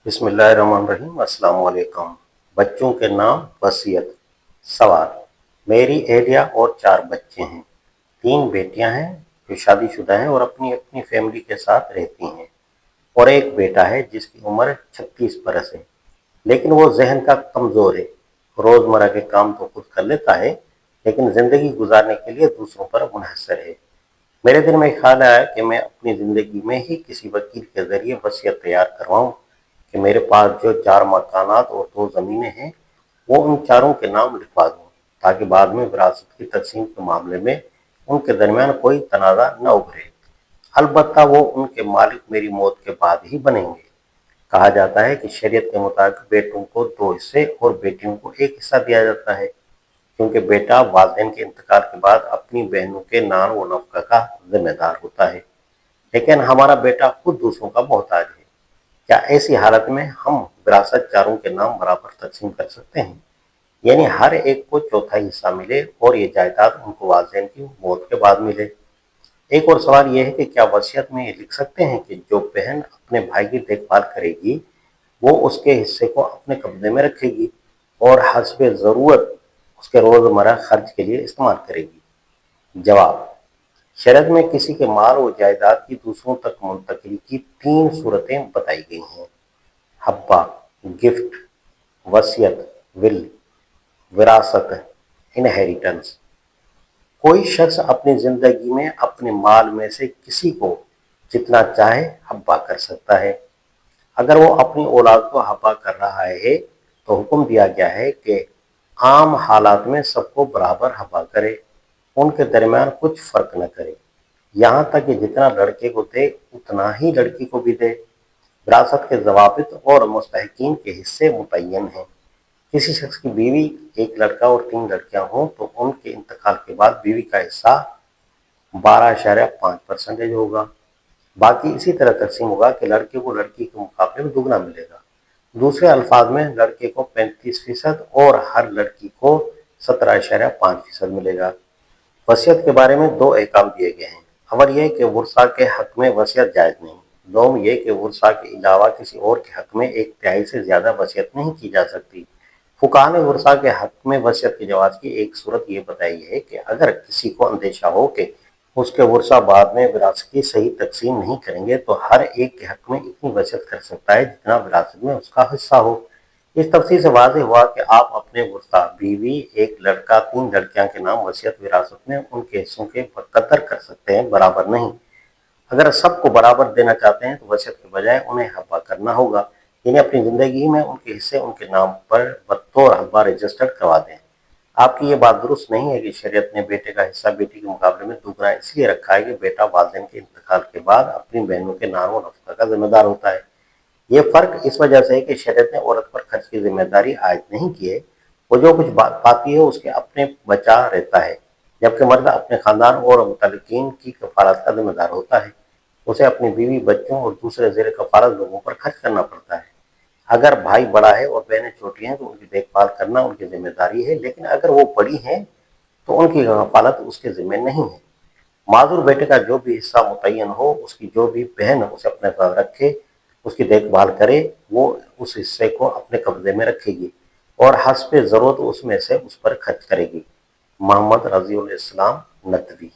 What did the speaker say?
بسم اللہ الرحمن الرحیم۔ السلام علیکم۔ بچوں کے نام وصیت۔ سوال: میری اہلیہ اور 4 بچے ہیں۔ 3 بیٹیاں ہیں جو شادی شدہ ہیں اور اپنی فیملی کے ساتھ رہتی ہیں، اور ایک بیٹا ہے جس کی عمر 36 برس ہے، لیکن وہ ذہن کا کمزور ہے۔ روزمرہ کے کام تو خود کر لیتا ہے، لیکن زندگی گزارنے کے لیے دوسروں پر منحصر ہے۔ میرے دل میں خیال آیا کہ میں اپنی زندگی میں ہی کسی وکیل کے ذریعے وصیت تیار کرواؤں کہ میرے پاس جو 4 مکانات اور 2 زمینیں ہیں، وہ ان چاروں کے نام لکھوا دوں، تاکہ بعد میں وراثت کی تقسیم کے معاملے میں ان کے درمیان کوئی تنازع نہ ابھرے۔ البتہ وہ ان کے مالک میری موت کے بعد ہی بنیں گے۔ کہا جاتا ہے کہ شریعت کے مطابق بیٹوں کو 2 حصے اور بیٹیوں کو 1 حصہ دیا جاتا ہے، کیونکہ بیٹا والدین کے انتقال کے بعد اپنی بہنوں کے نان و نفقہ کا ذمہ دار ہوتا ہے، لیکن ہمارا بیٹا خود دوسروں کا محتاج ہے۔ کیا ایسی حالت میں ہم وراثت چاروں کے نام برابر تقسیم کر سکتے ہیں، یعنی ہر ایک کو چوتھائی حصہ ملے اور یہ جائیداد ان کو والدین کی موت کے بعد ملے؟ ایک اور سوال یہ ہے کہ کیا وصیت میں یہ لکھ سکتے ہیں کہ جو بہن اپنے بھائی کی دیکھ بھال کرے گی وہ اس کے حصے کو اپنے قبضے میں رکھے گی اور حسب ضرورت اس کے روزمرہ خرچ کے لیے استعمال کرے گی؟ جواب: شریعت میں کسی کے مال و جائیداد کی دوسروں تک منتقلی کی 3 صورتیں بتائی گئی ہیں: حبہ، گفٹ، وصیت، ول، وراثت، انہیریٹنس۔ کوئی شخص اپنی زندگی میں اپنے مال میں سے کسی کو جتنا چاہے حبہ کر سکتا ہے۔ اگر وہ اپنی اولاد کو حبہ کر رہا ہے تو حکم دیا گیا ہے کہ عام حالات میں سب کو برابر حبہ کرے، ان کے درمیان کچھ فرق نہ کرے، یہاں تک کہ جتنا لڑکے کو دے اتنا ہی لڑکی کو بھی دے۔ وراثت کے ضوابط اور مستحقین کے حصے متعین ہیں۔ کسی شخص کی بیوی، 1 لڑکا اور 3 لڑکیاں ہوں تو ان کے انتقال کے بعد بیوی کا حصہ 12.5% ہوگا۔ باقی اسی طرح تقسیم ہوگا کہ لڑکے کو لڑکی کے مقابلے میں دگنا ملے گا۔ دوسرے الفاظ میں لڑکے کو 35% اور ہر لڑکی کو 17.5% ملے گا۔ وصیت کے بارے میں 2 احکام دیے گئے ہیں۔ اول یہ کہ ورثاء کے حق میں وصیت جائز نہیں۔ دوم یہ کہ ورثاء کے علاوہ کسی اور کے حق میں 1/3 سے زیادہ وصیت نہیں کی جا سکتی۔ فقہاء نے ورثاء کے حق میں وصیت کے جواز کی ایک صورت یہ بتائی ہے کہ اگر کسی کو اندیشہ ہو کہ اس کے ورثاء بعد میں وراثت کی صحیح تقسیم نہیں کریں گے تو ہر ایک کے حق میں اتنی وصیت کر سکتا ہے جتنا وراثت میں اس کا حصہ ہو۔ اس تفصیل سے واضح ہوا کہ آپ اپنے ورثاء، بیوی، 1 لڑکا، 3 لڑکیاں کے نام وصیت وراثت میں ان کے حصوں کے بقدر کر سکتے ہیں، برابر نہیں۔ اگر سب کو برابر دینا چاہتے ہیں تو وصیت کے بجائے انہیں حبہ کرنا ہوگا، یعنی اپنی زندگی میں ان کے حصے ان کے نام پر بطور حبہ رجسٹرڈ کروا دیں۔ آپ کی یہ بات درست نہیں ہے کہ شریعت نے بیٹے کا حصہ بیٹی کے مقابلے میں دوگنا اس لیے رکھا ہے کہ بیٹا والدین کے انتقال کے بعد اپنی بہنوں کے نان و نفقہ کا ذمہ دار ہوتا ہے۔ یہ فرق اس وجہ سے ہے کہ شریعت نے عورت پر خرچ کی ذمہ داری عائد نہیں کی ہے، وہ جو کچھ پاتی ہے اس کے اپنے بچا رہتا ہے، جبکہ مرد اپنے خاندان اور متعلقین کی کفالت کا ذمہ دار ہوتا ہے۔ اسے اپنی بیوی، بچوں اور دوسرے زیر کفالت لوگوں پر خرچ کرنا پڑتا ہے۔ اگر بھائی بڑا ہے اور بہنیں چھوٹی ہیں تو ان کی دیکھ بھال کرنا ان کی ذمہ داری ہے، لیکن اگر وہ بڑی ہیں تو ان کی کفالت اس کے ذمہ نہیں ہے۔ معذور بیٹے کا جو بھی حصہ متعین ہو، اس کی جو بھی بہن اسے اپنے ساتھ رکھے، اس کی دیکھ بھال کرے، وہ اس حصے کو اپنے قبضے میں رکھے گی اور حسب ضرورت اس میں سے اس پر خرچ کرے گی۔ محمد رضی الاسلام ندوی۔